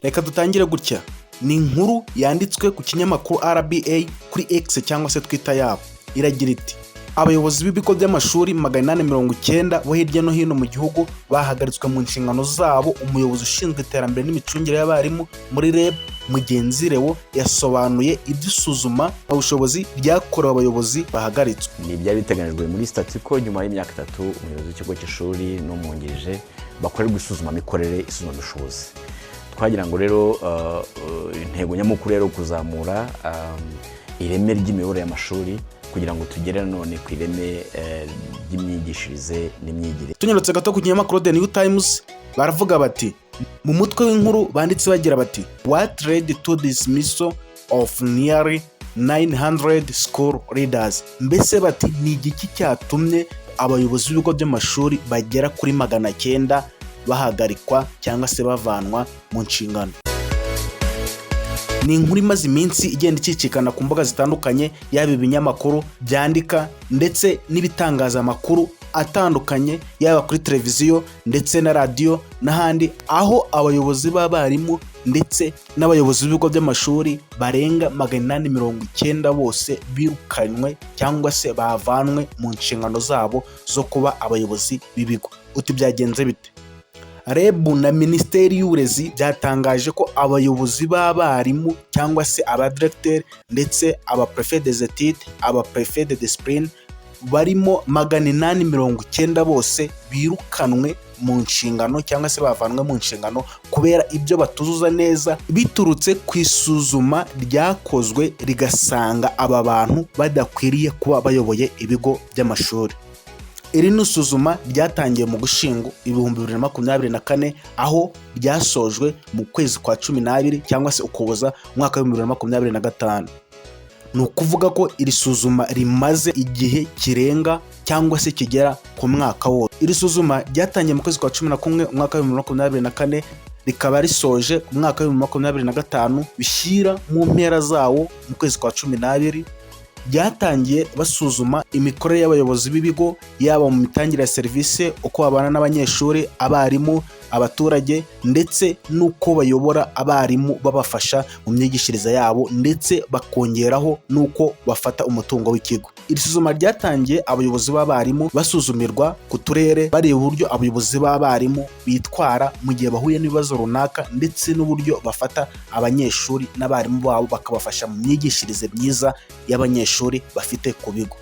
Reka dutangire gutya. Ni inkuru yanditswe ku kinyamakuru RBA kuri X cyangwa se Twitter yabo. Iragira iti: abayobozi b'ibigo by'amashuri 890 bo hirya no hino mu gihugu bahagaritswe mu nshingano zabo. Umuyobozi ushinzwe iterambere n'imicungire y'abarimu muri REB Mugenzi Leo yasobanuye iby'isuzuma ubushobozi ryakorewe abayobozi bahagaritswe. Ni byari biteganyijwe muri statiko nyuma y'imyaka 3 umuyobozi w'ikigo cy'ishuri n'umwungirije bakorerwa isuzuma mikorere isuzuma ubushobozi. Twagira ngo rero intego nyamukuru rero kuzamura ireme ry'imiyoborere y'amashuri kugira ngo tugere none ku ireme ry'imyigishirize n'imyigire. Tunyarutse gato ku kinyamakuru The New Times baravuga bati mu mutwe w'inkuru banditse bagira bati what led to dismissal of nearly 900 school leaders. Mbese bati ni igiki cyatumye abayobozi b'ibigo by'amashuri bagera kuri 900 bahagarikwa cyangwa se bavanwa mu nshingano. Ni inkuru imaze iminsi igenda icicikana ku mbuga zitandukanye, yaba ibinyamakuru byandika ndetse n'ibitangazamakuru atandukanye, yaba kuri televiziyo ndetse na radio n'ahandi, aho abayobozi b'abarimu ndetse n'abayobozi b'ibigo by'amashuri barenga 890 bose birukanywe cyangwa se bavanwe mu nshingano zabo zo kuba abayobozi b'ibigo. Uti byagenze bite? REB na Minisiteri y'Uburezi byatangaje ko abayobozi b'abarimu cyangwa se abadirecteur ndetse abaprefet des études, abaprefet de discipline barimo 890 bose birukanwe mu nshingano cyangwa se bavanwe mu nshingano kubera ibyo batuzuza neza, biturutse ku isuzuma ryakozwe rigasanga aba bantu badakwiriye kuba bayoboye ibigo by'amashuri. Iri nusuzuma ryatangiye mu Gushyingo 2024 aho ryasojwe mu kwezi kwa 12 cyangwa se Ukuboza umwaka wa 2025. Ni ukuvuga ko iri suzuma rimaze igihe kirenga cyangwa se kigera ku mwaka wose. Iri suzuma ryatangiye mu kwezi kwa 11 umwaka wa 2024 rikaba risoje umwaka wa 2025 bishyira mu mpera zawo mu kwezi kwa 12. Byatangiye basuzuma imikorere y'abayobozi b'ibigo, yaba mu mitangire ya serivisi, uko babana n'abanyeshuri, abarimu, abaturage ndetse n'uko bayobora abarimu babafasha mu myigishirize yabo ndetse bakongeraho n'uko bafata umutungo w'ikigo. Iri suzuma ryatangiye abayobozi b'abarimu basuzumirwa ku turere, bareba uburyo abayobozi b'abarimu bitwara mu gihe bahuye n'ibibazo runaka ndetse n'uburyo bafata abanyeshuri n'abarimu babo bakabafasha mu myigishirize myiza y'abanyeshuri bafite ku bigo.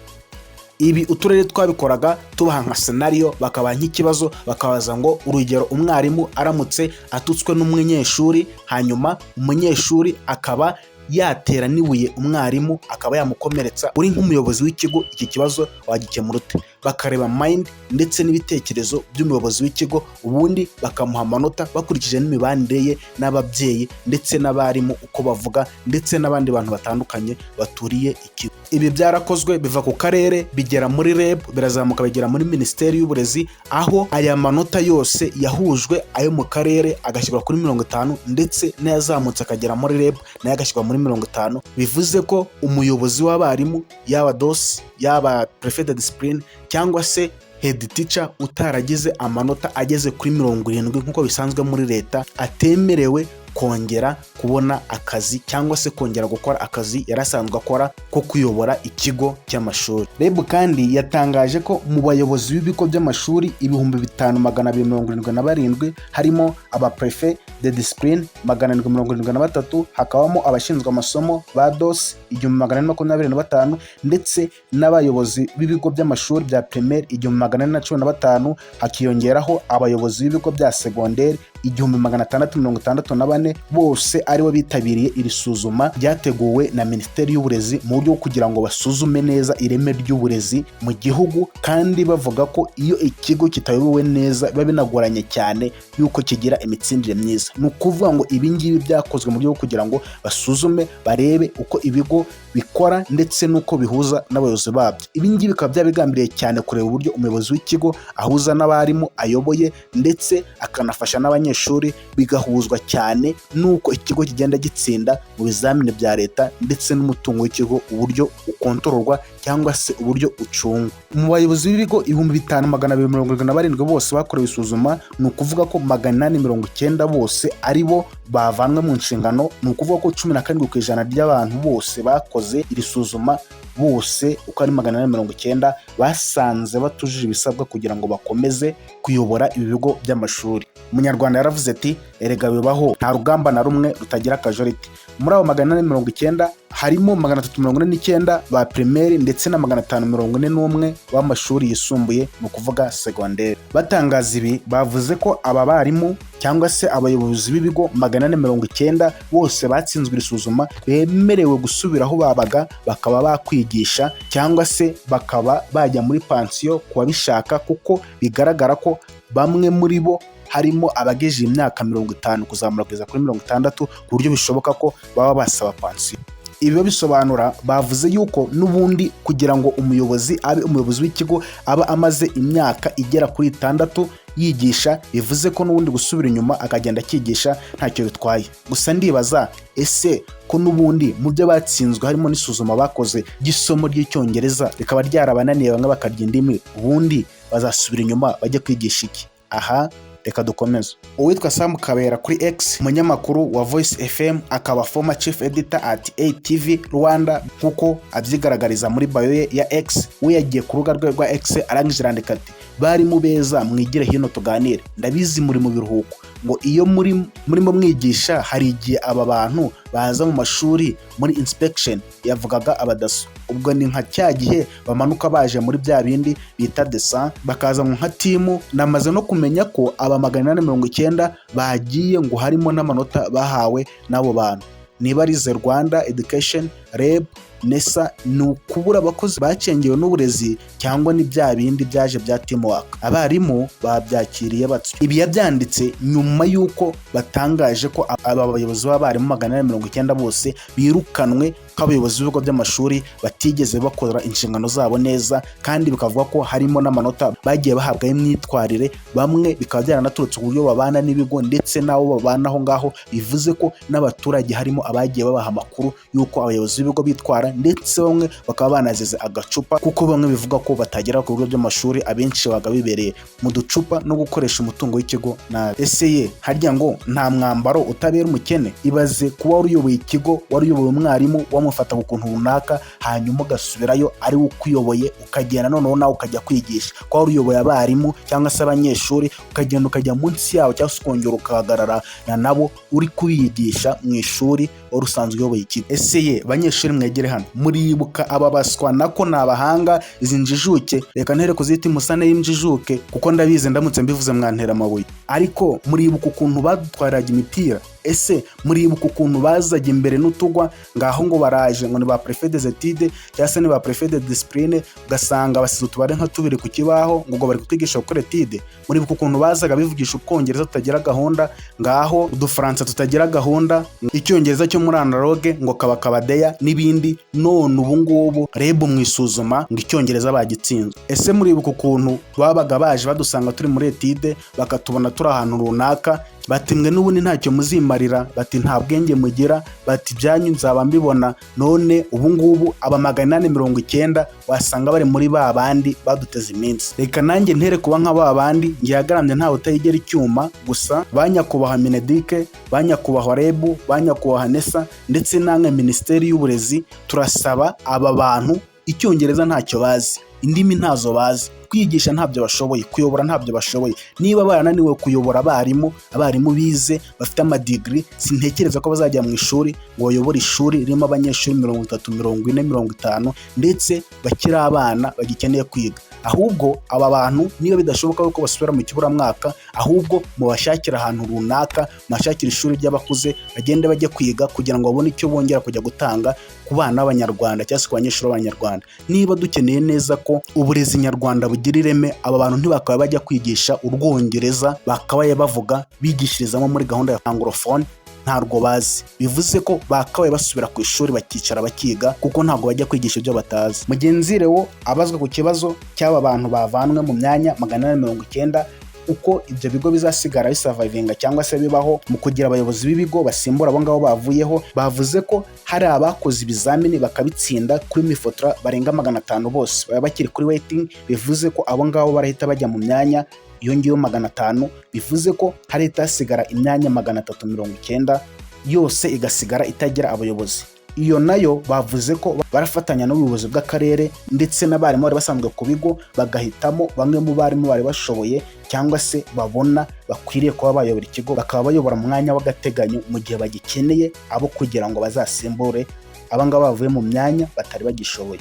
Ibi uturere twabikoraga tubaha nka scenario, bakabaha nk'ikibazo bakabaza ngo urugero umwarimu aramutse atutswe n'umunyeshuri, hanyuma umunyeshuri akaba yatera nibuye umwarimu akaba yamukomeretsa, uri nk'umuyobozi w'ikigo iki kibazo wagikemura ute? Bakareba mind ndetse n'ibitekerezo by'umuyobozi w'ikigo, ubundi bakamuha amanota bakurikije n'imibanire ye n'ababyeyi ndetse n'abarimu uko bavuga ndetse n'abandi bantu batandukanye baturiye ikigo. Ibi byarakozwe biva ku karere bigera muri REB, birazamuka bigera muri Minisiteri y'Uburezi, aho aya manota yose yahujwe, ayo mu karere agashyirwa kuri 50 ndetse n'ayazamutse akagera muri REB nayo agashyirwa muri 50. Bivuze ko umuyobozi w'abarimu, yaba DOS, yaba prefet de discipline cyangwa se head teacher utaragize amanota ageze kuri 70 nk'uko bisanzwe muri leta, atemerewe kongera kubona akazi cyangwa se kongera gukora akazi yarasanzwe akora ko kuyobora ikigo cy'amashuri. REB kandi yatangaje ko mu bayobozi b'ibigo by'amashuri 5277 harimo abaprefet de discipline 773, hakabamo abashinzwe amasomo ba DOS 1425 ndetse n'abayobozi b'ibigo by'amashuri bya primaire 1415, hakiyongeraho abayobozi b'ibigo bya secondaire 1664, bose aribo bitabiriye iri suzuma ryateguwe na Minisiteri y'Uburezi mu buryo kugira ngo basuzume neza ireme ry'uburezi mu gihugu, kandi bavuga ko iyo ikigo kitayobowe neza biba binagoranye cyane yuko kigira imitsindire myiza. Ni ukuvuga ngo ibi ngibi byakozwe mu buryo kugira ngo basuzume barebe uko ibigo bikora ndetse n'uko bihuza n'abayobozi babyo. Ibi ngibi bikaba byabigambiriye cyane kureba uburyo umuyobozi w'ikigo ahuza n'abarimu ayoboye ndetse akanafasha n'abanyeshuri, bigahuzwa cyane n'uko ikigo ikigo kigenda gitsinda mu bizamini bya leta ndetse n'umutungo w'ikigo uburyo ukontororwa cyangwa se uburyo ucungwa. Mu bayobozi b'ibigo 5227 bose bakorewe isuzuma, ni ukuvuga ko 890 bose ari bo bavanwe mu nshingano, ni ukuvuga ko 17% ry'abantu bose bakoze iri suzuma bose uko ari 890 basanze batujuje ibisabwa kugira ngo bakomeze kuyobora ibi bigo by'amashuri. Umunyarwanda yaravuze ati erega bibaho nta rugamba na rumwe rutagira akajoriti. Muri abo 890 harimo 349 ba primaire ndetse na 541 b'amashuri yisumbuye, mu kuvuga secondaire. Batangaza ibi bavuze ko aba barimu cyangwa se abayobozi b'ibigo 890 bose batsinzwe isuzuma bemerewe gusubira aho babaga bakaba bakwigisha cyangwa se bakaba bajya muri pansiyo kubabishaka, kuko bigaragara ko bamwe muri bo harimo abageje imyaka 50 kuzamura kugeza kuri 60 ku buryo bishoboka ko baba basaba pansiyo. Ibi bisobanura bavuze yuko n'ubundi kugira ngo umuyobozi abe umuyobozi w'ikigo aba amaze imyaka igera kuri 6 yigisha, bivuze ko n'ubundi gusubira inyuma akagenda akigisha ntacyo bitwaye. Gusa ndibaza ese ko n'ubundi mu byo batsinzwe harimo n'isuzuma bakoze gisomo ry'icyongereza rikaba ryarabananiye bamwe bakarya indimi, ubundi bazasubira inyuma bajye kwigisha iki? Aha reka dukomeze. Uwitwa Sam Kabera kuri X, umunyamakuru wa Voice FM, akaba former chief editor at ATV Rwanda, kuko abyigaragariza muri bio ye ya X, we yagiye ku rubuga rwe rwa X arangije arandika ati bari mu beza mwigire hino tuganire, ndabizi muri mu biruhuko, ngo iyo murimo mwigisha hari igihe aba bantu baza mu mashuri muri inspection, yavugaga abadaso. Ubwo ni nka cya gihe bamanuka baje muri bya bindi bita descent bakaza nka timu. Namaze no kumenya ko aba 890 bagiye ngo harimo n'amanota bahawe n'abo bantu, niba ari Rwanda Education, REB, NESA, ni ukubura abakozi bacengewe n'uburezi cyangwa ni bya bindi byaje bya teamwork. Abarimu babyakiriye batyo. Ibi yabyanditse nyuma y'uko batangaje ko aba bayobozi b'abarimu 890 bose birukanwe k'abayobozi b'ibigo by'amashuri batigeze bakora inshingano zabo neza, kandi bikavuga ko harimo n'amanota bagiye bahabwa y'imyitwarire, bamwe bikaba byaranaturutse uburyo babana n'ibigo ndetse n'abo babana aho ngaho. Bivuze ko n'abaturage harimo abagiye babaha amakuru y'uko abayobozi b'ibigo bitwara, ndetse bamwe bakaba banazeze agacupa, kuko bamwe bivuga ko batagera ku bigo by'amashuri, abenshi baga bibereye mu ducupa no gukoresha umutungo w'ikigo nabi. Ese ye harya ngo nta mwambaro utabera umukene? Ibaze kuba wari uyoboye ikigo, wari uyoboye umwarimu wamufata ukuntu runaka, hanyuma ugasubirayo ari ukuyoboye ukagenda noneho nawe ukajya kwigisha. Kuba wari uyoboye abarimu cyangwa se abanyeshuri ukagenda ukajya munsi yabo cyangwa se ukongera ukahagarara nabo uri kubigisha mu ishuri wari usanzwe uyoboye ikigo. Ese ye banyeshuri mwegere hano, muribuka aba baswa nako ni abahanga, izi njijuke reka ntere kuzita imusane y'imjijuke kuko ndabizi ndamutse mbivuze mwantera amabuye, ariko muribuka ukuntu badutwaraga imipira? Ese muribuka ukuntu bazaga imbere n'utugwa ngaho ngo baraje ngo ni ba préfet des études cyangwa se ni ba préfet de discipline, ugasanga basize utubare nka tubiri ku kibaho ngo bari kutwigisha gukora étude? Muribuka ukuntu bazaga bivugisha ubwongereza tutagira gahunda, ngaho udufaransa tutagira gahunda, icyongereza cyo muri analogue ngo kabadeya n'ibindi? None ubu ngubu REB mu isuzuma ngo icyongereza bagitsinzwe. Ese muribuka ukuntu babaga baje badusanga turi muri étude bakatubona turi ahantu runaka, bati mwe n'ubundi ntacyo muzimarira, bati nta bwenge mugira, bati byanyu nzaba mbibona. None ubu ngubu aba 890 wasanga bari muri ba bandi baduteze iminsi. Reka nanjye ntere kuba nka ba bandi ngihagaramye ntawe utayigera icyuma. Gusa banyakubaha Minedike, banyakubaha REB, banyakubaha NESA ndetse namwe Minisiteri y'Uburezi, turasaba aba bantu icyongereza ntacyo bazi, indimi ntazo bazi, kwigisha ntabyo bashoboye, kuyobora ntabyo bashoboye. Niba barananiwe kuyobora abarimu bize bafite amadigri, sintekereza ko bazajya mu ishuri ngo bayobore ishuri ririmo abanyeshuri 30, 40, 50 ndetse bakiri abana bagikeneye kwiga. Ahubwo aba bantu niba bidashoboka ko basubira mu kiburamwaka, ahubwo mu bashakira ahantu runaka, mashakira ishuri ry'abakuze bagende bajye kwiga kugira ngo babone icyo bongera kujya gutanga ku bana b'Abanyarwanda cyangwa se ku banyeshuri b'Abanyarwanda. Niba dukeneye neza ko uburezi nyarwanda bugira ireme, aba bantu ntibakaba bajya kwigisha urwongereza, bakabaye bavuga bigishirizamo muri gahunda ya anglophone, ntarwo bazi. Bivuze ko bakabaye basubira ku ishuri bakicara bakiga, kuko ntabwo bajya kwigisha ibyo batazi. Mugenzi rewo abazwa ku kibazo cy'aba bantu bavanwe mu myanya 890 uko ibyo bigo bizasigara bisavayivinga cyangwa se bibaho mu kugira abayobozi b'ibigo basimbura abo ngabo bavuyeho. Bavuze ko hari abakoze ibizamini bakabitsinda kuri mifotora barenga 500 bose baba bakiri kuri waiting, bivuze ko abo ngabo barahita bajya mu myanya yongeyeho 500, bivuze ko hari itasigara imyanya 390 yose igasigara itagira abayobozi. Iyo nayo bavuze ko barafatanya n'ubuyobozi bw'akarere ndetse n'abarimu bari basanzwe ku bigo bagahitamo bamwe mu barimu bari bashoboye cyangwa se babona bakwiriye kuba bayobora ikigo, bakaba bayobora mu mwanya w'agateganyo mu gihe bagikeneye abo kugira ngo bazasimbure abangaba bavuye mu myanya batari bagishoboye.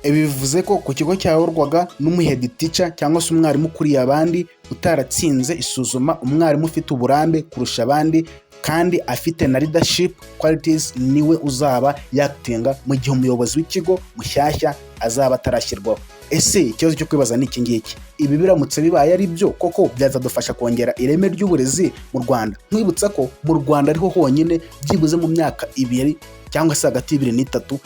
Ibi bivuze ko ku kigo cyayoborwaga n'umuhead teacher cyangwa se umwarimu ukuriye abandi utaratsinze isuzuma, umwarimu ufite uburambe kurusha abandi kandi afite na leadership qualities niwe uzaba yakitinga mu gihe umuyobozi w'ikigo mushyashya azaba atarashyirwaho. Ese ikibazo cyo kwibaza ni iki ngiki, ibi biramutse bibaye ari byo koko byazadufasha kongera ireme ry'uburezi mu Rwanda? Mwibutsa ko mu Rwanda ariho honyine byibuze mu myaka 2 cyangwa se hagati y'2 n'3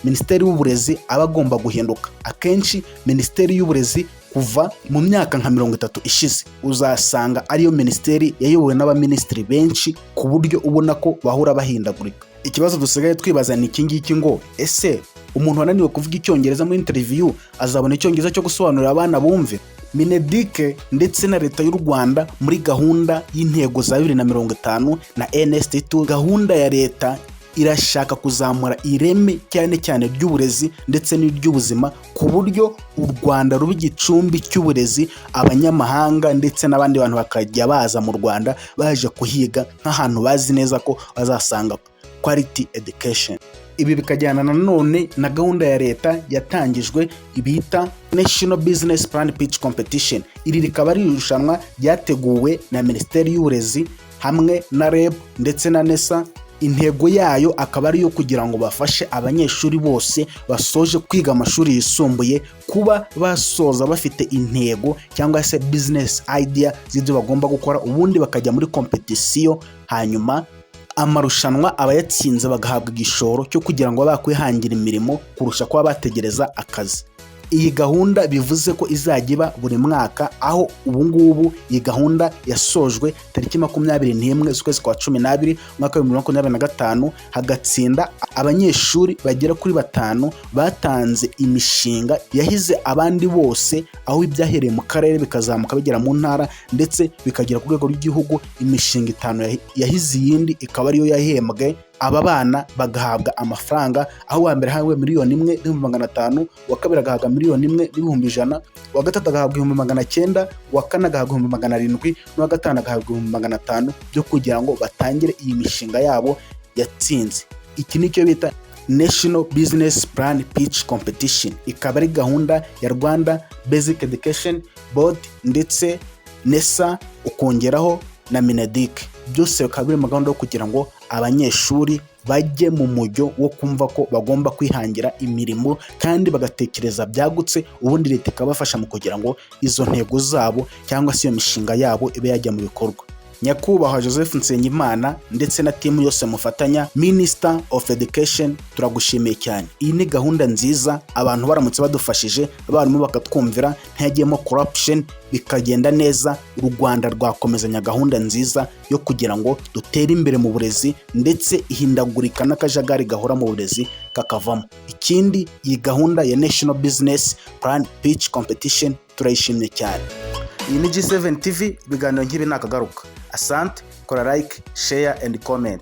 Minisiteri y'Uburezi aba agomba guhinduka. Akenshi Minisiteri y'Uburezi kuva mu myaka nka 30 ishize uzasanga ariyo minisiteri yayobowe n'abaminisitiri benshi ku buryo ubona ko bahura bahindagurika. Ikibazo dusigaye twibaza ni iki ngiki ngo ese umuntu wananiwe kuvuga icyongereza muri interview azabona icyongereza cyo gusobanurira abana bumve? Mineduc ndetse na leta y'u Rwanda muri gahunda y'intego za 2050 na NST2, gahunda ya leta irashaka kuzamura ireme cyane ry'uburezi ndetse n'iry'ubuzima ku buryo u Rwanda ruba igicumbi cy'uburezi, abanyamahanga ndetse n'abandi bantu bakajya baza mu Rwanda baje kuhiga nk'ahantu bazi neza ko bazasanga quality education. Ibi bikajyana nanone na gahunda ya leta yatangijwe ibita National Business Plan Pitch Competition. Iri rikaba ari irushanwa ryateguwe na Minisiteri y'Uburezi hamwe na REB ndetse na NESA. Intego yayo akaba ari yo kugira ngo bafashe abanyeshuri bose basoje kwiga amashuri yisumbuye kuba basoza bafite intego cyangwa se business idea z'ibyo bagomba gukora, ubundi bakajya muri competition, hanyuma amarushanwa abayatsinze bagahabwa igishoro cyo kugira ngo bakwihangira imirimo kurusha kuba bategereza akazi. Iyi gahunda bivuze ko izajya iba buri mwaka, aho ubu ngubu iyi gahunda yasojwe tariki 21 z'ukwezi kwa 12 mwaka wa 2025, hagatsinda abanyeshuri bagera kuri 5 batanze imishinga yahize abandi bose, aho ibyahereye mu karere bikazamuka bigera mu ntara ndetse bikagera ku rwego rw'igihugu. Imishinga 5 yahize iyindi ikaba ariyo yahembwe. Aba bana bagahabwa amafaranga, aho wa mbere hawe 1,500,000, wa kabiri agahabwa 1,100,000, wa gatatu agahabwa 900,000, wa kane agahabwa 700,000, n'uwa gatanu agahabwa 500,000 byo kugira ngo batangire iyi mishinga yabo yatsinze. Iki nicyo bita National Business Plan Pitch Competition. Ikaba ari gahunda ya Rwanda Basic Education Board ndetse NESA ukongeraho na Mineduc. Byose bikaba biri mu gahunda yo kugira ngo abanyeshuri bajye mu mujyo wo kumva ko bagomba kwihangira imirimo kandi bagatekereza byagutse, ubundi leta ikabafasha mu kugira ngo izo ntego zabo cyangwa se iyo mishinga yabo ibe yajya mu bikorwa. Nyakubahwa Joseph Nsengimana ndetse na timu yose mufatanya, Minister of Education, turagushimiye cyane. Iyi ni gahunda nziza, abantu baramutse badufashije, abarimu bakatwumvira, ntihagiyemo corruption, bikagenda neza, u Rwanda rwakomezanya gahunda nziza yo kugira ngo dutere imbere mu burezi ndetse ihindagurika n'akajagari gahora mu burezi kakavamo. Ikindi, iyi gahunda ya National Business Plan Pitch Competition turayishimye cyane. Iyi ni G7 TV, ibiganiro nk'ibi nakagaruka. Asante, kora like, share and comment.